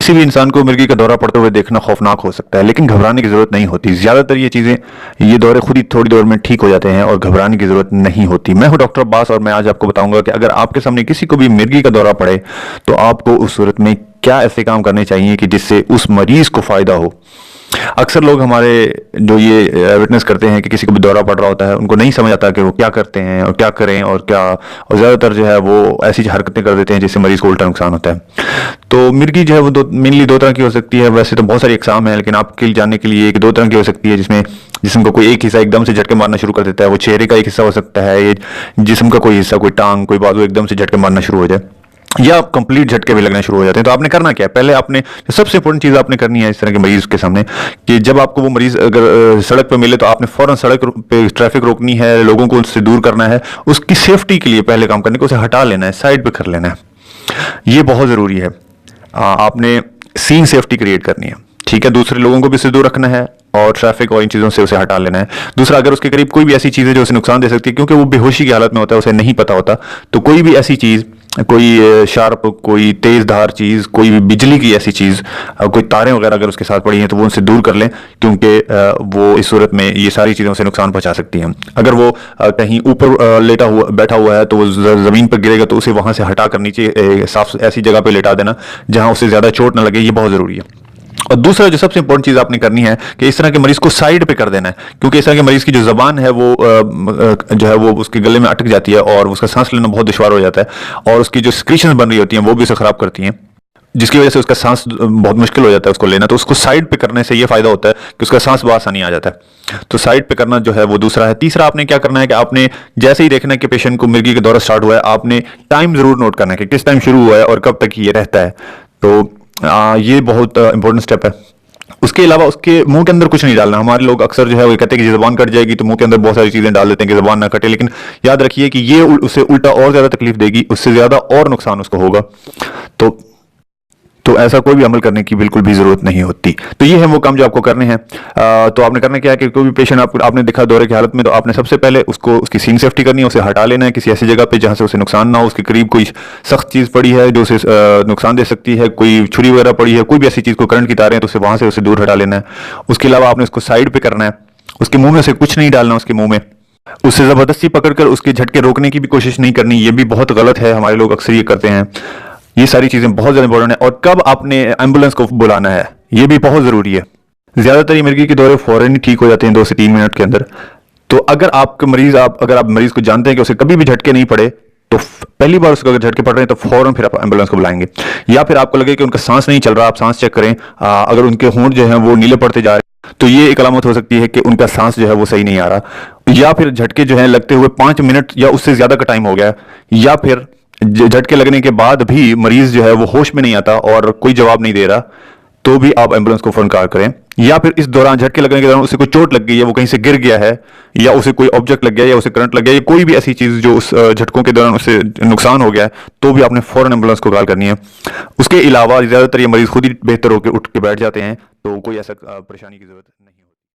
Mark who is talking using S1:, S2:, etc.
S1: किसी भी इंसान को मिर्गी का दौरा पड़ते हुए देखना खौफनाक हो सकता है, लेकिन घबराने की जरूरत नहीं होती। ज्यादातर ये दौरे खुद ही थोड़ी देर में ठीक हो जाते हैं और घबराने की जरूरत नहीं होती। मैं हूं डॉक्टर अब्बास और मैं आज आपको बताऊंगा कि अगर आपके सामने किसी को भी मिर्गी का दौरा पड़े तो आपको उस सूरत में क्या ऐसे काम करने चाहिए कि जिससे उस मरीज को फायदा हो। अक्सर लोग हमारे जो ये विटनेस करते हैं कि किसी को भी दौरा पड़ रहा होता है, उनको नहीं समझ आता कि वो क्या करते हैं और क्या करें और क्या, और ज़्यादातर जो है वो ऐसी हरकतें कर देते हैं जिससे मरीज को उल्टा नुकसान होता है। तो मिर्गी जो है वो मेनली दो तरह की हो सकती है। वैसे तो बहुत सारी इकसाम है, लेकिन आपके जानने के लिए एक दो तरह की हो सकती है, जिसमें जिस्म को कोई एक हिस्सा एकदम से झटके मारना शुरू कर देता है। वो चेहरे का एक हिस्सा हो सकता है, ये जिस्म का कोई हिस्सा, कोई टांग, कोई बाजू एकदम से झटके मारना शुरू हो जाए, या कंप्लीट झटके भी लगने शुरू हो जाते हैं। तो आपने करना क्या है, पहले आपने सबसे इंपॉर्टेंट चीज आपने करनी है इस तरह के मरीज के सामने कि जब आपको वो मरीज अगर सड़क पे मिले तो आपने फौरन सड़क पे ट्रैफिक रोकनी है, लोगों को उससे दूर करना है। उसकी सेफ्टी के लिए पहले काम करने को उसे हटा लेना है, साइड पे कर लेना है। ये बहुत जरूरी है। आपने सीन सेफ्टी क्रिएट करनी है, ठीक है। दूसरे लोगों को भी उससे दूर रखना है और ट्रैफिक और इन चीज़ों से उसे हटा लेना है। दूसरा, अगर उसके करीब कोई भी ऐसी चीज़ है जो उसे नुकसान दे सकती है, क्योंकि वो बेहोशी की हालत में होता है, उसे नहीं पता होता, तो कोई भी ऐसी चीज़, कोई शार्प, कोई तेज धार चीज़, कोई भी बिजली की ऐसी चीज़, कोई तारें वगैरह अगर उसके साथ पड़ी हैं तो वो उनसे दूर कर लें, क्योंकि वो इस सूरत में ये सारी चीज़ें उसे नुकसान पहुंचा सकती हैं। अगर वो कहीं ऊपर बैठा हुआ है तो वो ज़मीन पर गिरेगा, तो उसे वहाँ से हटा कर नीचे साफ ऐसी जगह पर लेटा देना जहाँ उसे ज़्यादा चोट ना लगे, ये बहुत ज़रूरी है। और दूसरा जो सबसे इंपॉर्टेंट चीज आपने करनी है कि इस तरह के मरीज को साइड पे कर देना है, क्योंकि इस तरह के मरीज की जो जबान है वो जो है वो उसके गले में अटक जाती है और उसका सांस लेना बहुत दुश्वार हो जाता है, और उसकी जो सिक्रीशंस बन रही होती हैं वो भी उसे खराब करती हैं, जिसकी वजह से उसका सांस बहुत मुश्किल हो जाता है उसको लेना। तो उसको साइड पे करने से ये फायदा होता है कि उसका सांस बआसानी आ जाता है। तो साइड पे करना जो है वो दूसरा है। तीसरा आपने क्या करना है कि आपने जैसे ही देखना है कि पेशेंट को मिर्गी का दौरा स्टार्ट हुआ है, आपने टाइम जरूर नोट करना है कि किस टाइम शुरू हुआ है और कब तक ये रहता है। तो ये बहुत इंपॉर्टेंट स्टेप है। उसके अलावा उसके मुंह के अंदर कुछ नहीं डालना। हमारे लोग अक्सर जो है वो कहते हैं कि जबान कट जाएगी, तो मुंह के अंदर बहुत सारी चीजें डाल देते हैं कि जबान ना कटे, लेकिन याद रखिए कि ये उसे उल्टा और ज्यादा तकलीफ देगी, उससे ज्यादा और नुकसान उसको होगा। तो ऐसा कोई भी अमल करने की बिल्कुल भी जरूरत नहीं होती। तो ये है वो काम जो आपको करने हैं। तो आपने करना क्या है कि कोई भी पेशेंट आपने देखा दौरे की हालत में, तो आपने सबसे पहले उसकी सीन सेफ्टी करनी है, उसे हटा लेना है किसी ऐसी जगह पे जहां से उसे नुकसान ना हो। उसके करीब कोई सख्त चीज पड़ी है जो उसे नुकसान दे सकती है, कोई छुरी वगैरह पड़ी है, कोई भी ऐसी चीज, को करंट की तारें हैं, तो उसे वहां से उसे दूर हटा लेना है। उसके अलावा आपने उसको साइड पे करना है, उसके मुंह में से कुछ नहीं डालना, उसके मुंह में उससे जबरदस्ती पकड़कर उसके झटके रोकने की भी कोशिश नहीं करनी, ये भी बहुत गलत है। हमारे लोग अक्सर ये करते हैं। ये सारी चीजें बहुत ज्यादा इंपॉर्टेंट है। और कब आपने एम्बुलेंस को बुलाना है, ये भी बहुत जरूरी है। ज्यादातर ये मिर्गी के दौरे फौरन ही ठीक हो जाते हैं 2 से 3 मिनट के अंदर। तो अगर आप मरीज को जानते हैं कि उसे कभी भी झटके नहीं पड़े, तो पहली बार उसको अगर झटके पड़ रहे हैं तो फौरन फिर आप एम्बुलेंस को बुलाएंगे। या फिर आपको लगे कि उनका सांस नहीं चल रहा, आप सांस चेक करें। अगर उनके होंठ जो है वो नीले पड़ते जा रहे हैं, तो ये एक अलामत हो सकती है कि उनका सांस जो है वो सही नहीं आ रहा। या फिर झटके जो है लगते हुए 5 मिनट या उससे ज्यादा का टाइम हो गया, या फिर झटके लगने के बाद भी मरीज जो है वो होश में नहीं आता और कोई जवाब नहीं दे रहा, तो भी आप एम्बुलेंस को फौरन कॉल करें। या फिर इस दौरान, झटके लगने के दौरान उसे कोई चोट लग गई है, वो कहीं से गिर गया है, या उसे कोई ऑब्जेक्ट लग गया, या उसे करंट लग गया, या कोई भी ऐसी चीज जो उस झटकों के दौरान उसे नुकसान हो गया है, तो भी आपने फौरन एम्बुलेंस को कॉल करनी है। उसके अलावा ज्यादातर ये मरीज खुद ही बेहतर होकर उठ के बैठ जाते हैं, तो कोई ऐसा परेशानी की जरूरत नहीं।